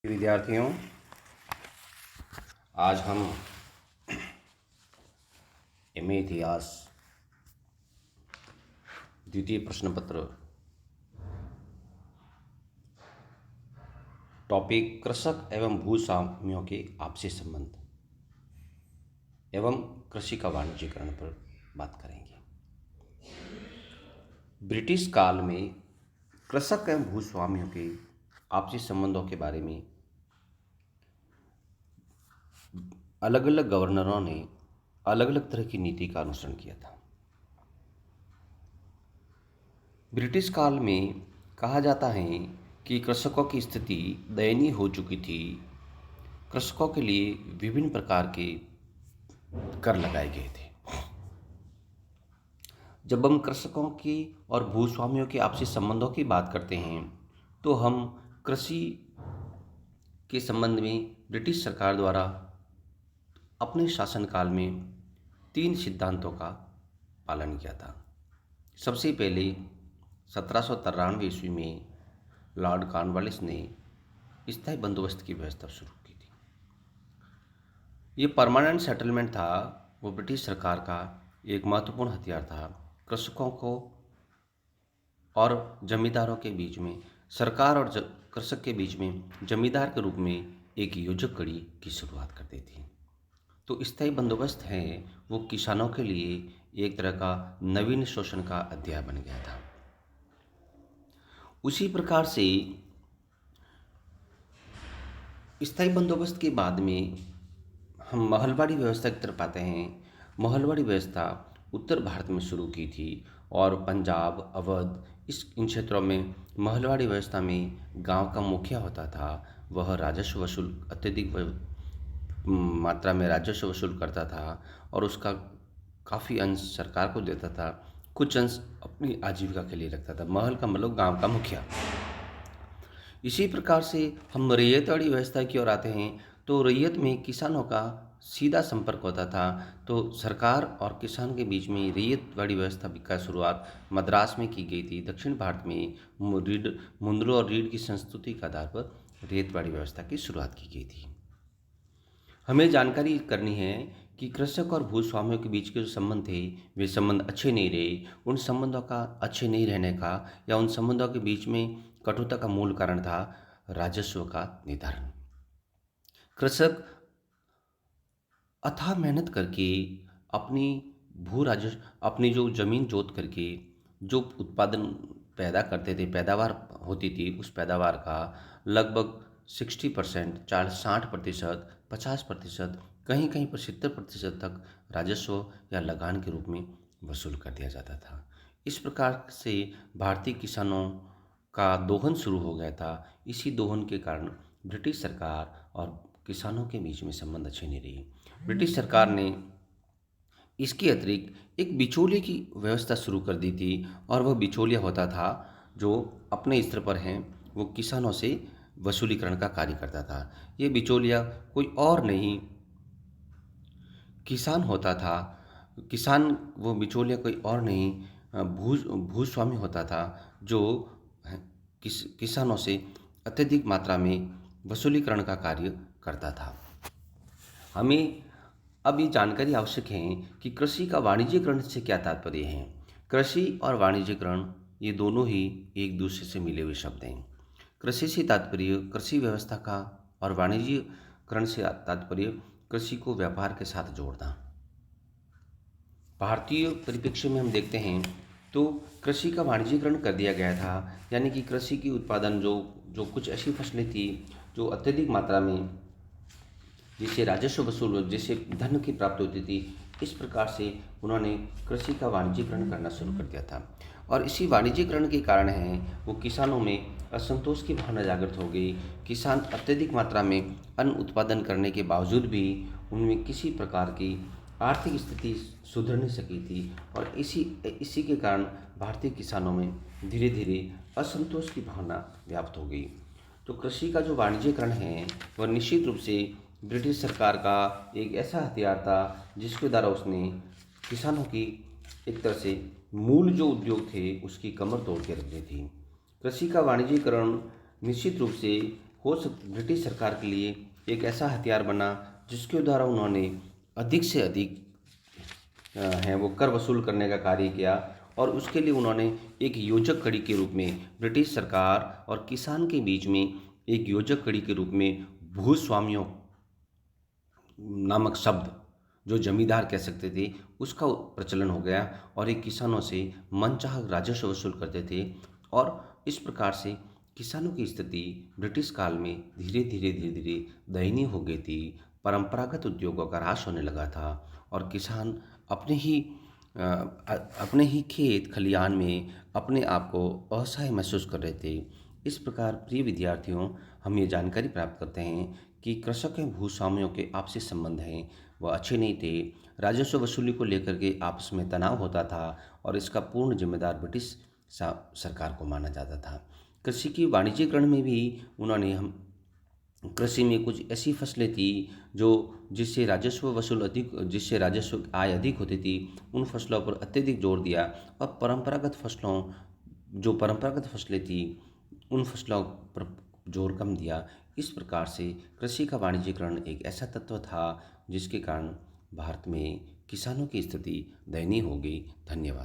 विद्यार्थियों, आज हम एमए इतिहास द्वितीय प्रश्न पत्र टॉपिक कृषक एवं भूस्वामियों के आपसी संबंध एवं कृषि का वाणिज्यीकरण पर बात करेंगे। ब्रिटिश काल में कृषक एवं भूस्वामियों के आपसी संबंधों के बारे में अलग अलग गवर्नरों ने अलग अलग तरह की नीति का अनुसरण किया था। ब्रिटिश काल में कहा जाता है कि कृषकों की स्थिति दयनीय हो चुकी थी। कृषकों के लिए विभिन्न प्रकार के कर लगाए गए थे। जब हम कृषकों की और भूस्वामियों के आपसी संबंधों की बात करते हैं तो हम कृषि के संबंध में ब्रिटिश सरकार द्वारा अपने शासनकाल में 3 सिद्धांतों का पालन किया था। सबसे पहले 1793 ईस्वी में लॉर्ड कॉर्नवालिस ने स्थायी बंदोबस्त की व्यवस्था शुरू की थी। ये परमानेंट सेटलमेंट था, वो ब्रिटिश सरकार का एक महत्वपूर्ण हथियार था। कृषकों को और जमींदारों के बीच में, सरकार और कृषक के बीच में जमींदार के रूप में एक योजक कड़ी की शुरुआत कर दी थी। तो स्थायी बंदोबस्त है वो किसानों के लिए एक तरह का नवीन शोषण का अध्याय बन गया था। उसी प्रकार से स्थायी बंदोबस्त के बाद में हम महलवाड़ी व्यवस्था की तरफ आते हैं। महलवाड़ी व्यवस्था उत्तर भारत में शुरू की थी और पंजाब, अवध इन क्षेत्रों में महलवाड़ी व्यवस्था में गांव का मुखिया होता था। वह राजस्व वसूल अत्यधिक मात्रा में राजस्व वसूल करता था और उसका काफ़ी अंश सरकार को देता था, कुछ अंश अपनी आजीविका के लिए रखता था। महल का मतलब गांव का मुखिया। इसी प्रकार से हम रैयतवाड़ी व्यवस्था की ओर आते हैं तो रैयत में किसानों का सीधा संपर्क होता था। तो सरकार और किसान के बीच में रैयतवाड़ी व्यवस्था का शुरुआत मद्रास में की गई थी। दक्षिण भारत में मुंद्रो और रीढ़ की संस्कृति के आधार पर रैयतवाड़ी व्यवस्था की शुरुआत की गई थी। हमें जानकारी करनी है कि कृषक और भूस्वामियों के बीच के जो संबंध थे वे संबंध अच्छे नहीं रहे। उन संबंधों का अच्छे नहीं रहने का या उन संबंधों के बीच में कटुता का मूल कारण था राजस्व का निर्धारण। कृषक अथाह मेहनत करके अपनी जो जमीन जोत करके जो उत्पादन पैदा करते थे, पैदावार होती थी, उस पैदावार का लगभग 60%, 60%, 50%, कहीं कहीं पर 70% तक राजस्व या लगान के रूप में वसूल कर दिया जाता था। इस प्रकार से भारतीय किसानों का दोहन शुरू हो गया था। इसी दोहन के कारण ब्रिटिश सरकार और किसानों के बीच में संबंध अच्छे नहीं रहे। ब्रिटिश सरकार ने इसके अतिरिक्त एक बिचौलिए की व्यवस्था शुरू कर दी थी और वह बिचौलिया होता था जो अपने स्तर पर हैं वो किसानों से वसूलीकरण का कार्य करता था। ये बिचौलिया कोई और नहीं किसान होता था। वो बिचौलिया कोई और नहीं भूस्वामी होता था जो किसानों से अत्यधिक मात्रा में वसूलीकरण का कार्य करता था। हमें अब ये जानकारी आवश्यक है कि कृषि का वाणिज्यीकरण से क्या तात्पर्य है। कृषि और वाणिज्यीकरण ये दोनों ही एक दूसरे से मिले हुए शब्द हैं। कृषि से तात्पर्य कृषि व्यवस्था का और वाणिज्यीकरण से तात्पर्य कृषि को व्यापार के साथ जोड़ना। भारतीय परिप्रेक्ष्य में हम देखते हैं तो कृषि का वाणिज्यीकरण कर दिया गया था, यानी कि कृषि की उत्पादन जो कुछ ऐसी फसलें थी जो अत्यधिक मात्रा में जिससे राजस्व वसूल, जिससे धन की प्राप्ति होती थी, इस प्रकार से उन्होंने कृषि का वाणिज्यीकरण करना शुरू कर दिया था। और इसी वाणिज्यीकरण के कारण है वो किसानों में असंतोष की भावना जागृत हो गई। किसान अत्यधिक मात्रा में अन्न उत्पादन करने के बावजूद भी उनमें किसी प्रकार की आर्थिक स्थिति सुधर नहीं सकी थी और इसी के कारण भारतीय किसानों में धीरे धीरे असंतोष की भावना व्याप्त हो गई। तो कृषि का जो वाणिज्यीकरण है वह निश्चित रूप से ब्रिटिश सरकार का एक ऐसा हथियार था जिसके द्वारा उसने किसानों की एक तरह से मूल जो उद्योग थे उसकी कमर तोड़ के रख दी थी। कृषि का वाणिज्यीकरण निश्चित रूप से ब्रिटिश सरकार के लिए एक ऐसा हथियार बना जिसके द्वारा उन्होंने अधिक से अधिक वो कर वसूल करने का कार्य किया। और उसके लिए उन्होंने एक योजक कड़ी के रूप में ब्रिटिश सरकार और किसान के बीच में एक योजक कड़ी के रूप में भूस्वामियों नामक शब्द, जो जमींदार कह सकते थे, उसका प्रचलन हो गया और ये किसानों से मनचाहा राजस्व वसूल करते थे। और इस प्रकार से किसानों की स्थिति ब्रिटिश काल में धीरे धीरे दयनीय हो गई थी। परंपरागत उद्योगों का ह्रास होने लगा था और किसान अपने ही खेत खलिहान में अपने आप को असहाय महसूस कर रहे थे। इस प्रकार प्रिय विद्यार्थियों, हम ये जानकारी प्राप्त करते हैं कि कृषक एवं भूस्वामियों के आपसी संबंध हैं वह अच्छे नहीं थे। राजस्व वसूली को लेकर के आपस में तनाव होता था और इसका पूर्ण जिम्मेदार ब्रिटिश सरकार को माना जाता था। कृषि की वाणिज्यीकरण में भी उन्होंने हम कृषि में कुछ ऐसी फसलें थी जो जिससे राजस्व आय अधिक होती थी, उन फसलों पर अत्यधिक जोर दिया। और परंपरागत फसलें थी, उन फसलों पर जोर कम दिया। इस प्रकार से कृषि का वाणिज्यीकरण एक ऐसा तत्व था जिसके कारण भारत में किसानों की स्थिति दयनीय हो गई। धन्यवाद।